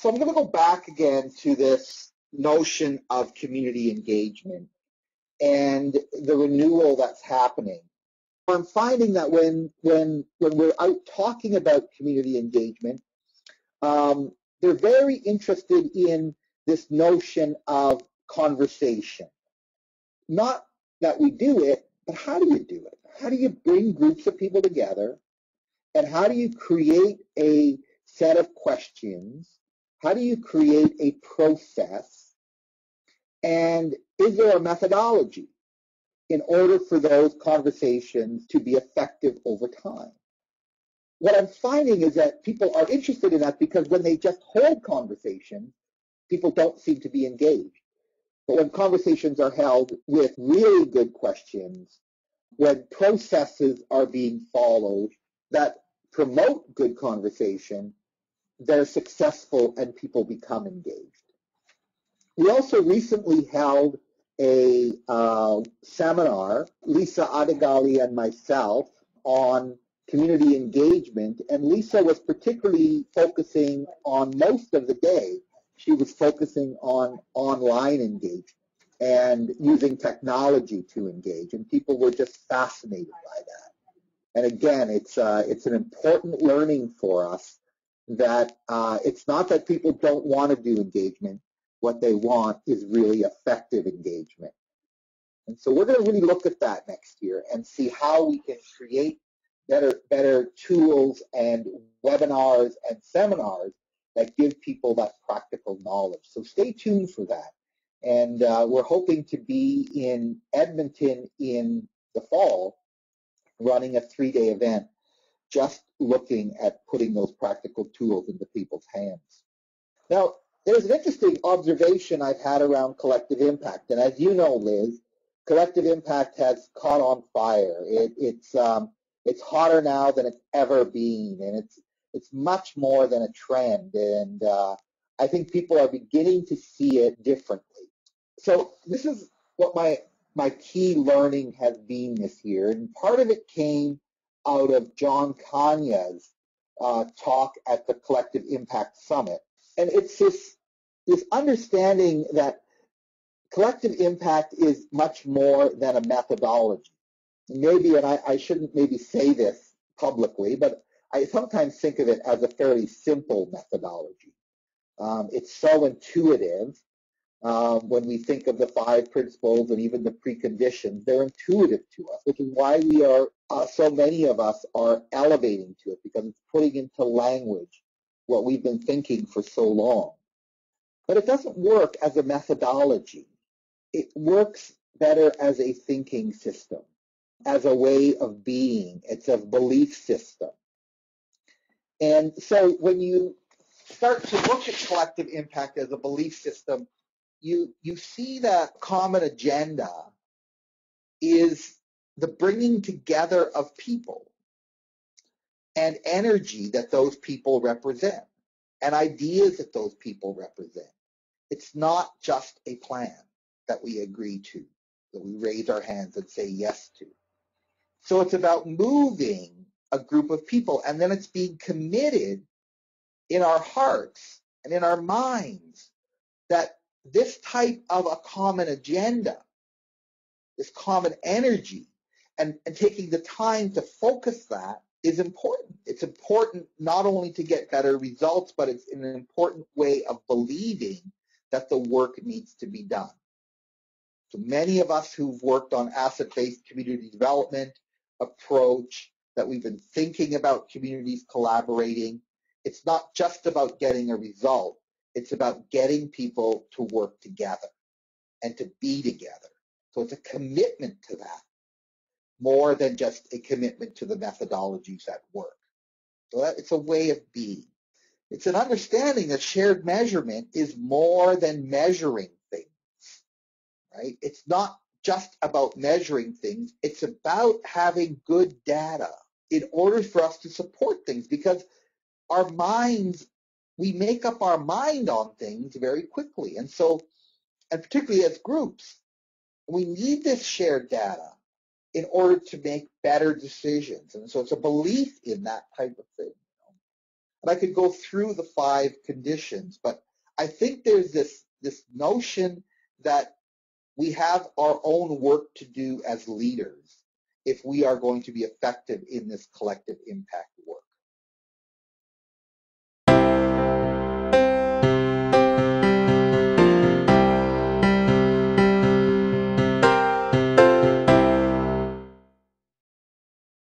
So I'm going to go back again to this notion of community engagement and the renewal that's happening. I'm finding that when we're out talking about community engagement, they're very interested in this notion of conversation. Not that we do it, but how do you do it? How do you bring groups of people together? And how do you create a set of questions? How do you create a process? And is there a methodology in order for those conversations to be effective over time? What I'm finding is that people are interested in that because when they just hold conversations, people don't seem to be engaged. But when conversations are held with really good questions, when processes are being followed that promote good conversation, they're successful and people become engaged. We also recently held a seminar, Lisa Adegali and myself, on community engagement, and Lisa was particularly focusing on most of the day. She was focusing on online engagement and using technology to engage, and people were just fascinated by that. And again, it's an important learning for us that it's not that people don't want to do engagement. What they want is really effective engagement. And so we're going to really look at that next year and see how we can create better tools and webinars and seminars that give people that practical knowledge. So stay tuned for that. And we're hoping to be in Edmonton in the fall, running a 3-day event, just looking at putting those practical tools into people's hands. Now, there's an interesting observation I've had around collective impact. And as you know, Liz, collective impact has caught on fire. It's hotter now than it's ever been, and it's much more than a trend. And I think people are beginning to see it differently. So this is what my key learning has been this year, and part of it came out of John Kanya's talk at the Collective Impact Summit. And it's this understanding that collective impact is much more than a methodology. Maybe, and I shouldn't maybe say this publicly, but I sometimes think of it as a fairly simple methodology. It's so intuitive. When we think of the 5 principles and even the preconditions, they're intuitive to us, which is why we are, so many of us are elevating to it, because it's putting into language what we've been thinking for so long. But it doesn't work as a methodology. It works better as a thinking system, as a way of being. It's a belief system. And so when you start to look at collective impact as a belief system, you see that common agenda is the bringing together of people and energy that those people represent and ideas that those people represent. It's not just a plan that we agree to, that we raise our hands and say yes to. So it's about moving a group of people, and then it's being committed in our hearts and in our minds that this type of a common agenda, this common energy, and taking the time to focus that is important. It's important not only to get better results, but it's an important way of believing that the work needs to be done. So many of us who've worked on asset-based community development approach, that we've been thinking about communities collaborating, it's not just about getting a result. It's about getting people to work together and to be together. So it's a commitment to that, more than just a commitment to the methodologies that work. So that it's a way of being. It's an understanding that shared measurement is more than measuring things, right? It's not just about measuring things. It's about having good data in order for us to support things, because our minds, we make up our mind on things very quickly. And so, and particularly as groups, we need this shared data in order to make better decisions. And so it's a belief in that type of thing. And I could go through the 5 conditions, but I think there's this notion that we have our own work to do as leaders if we are going to be effective in this collective impact work.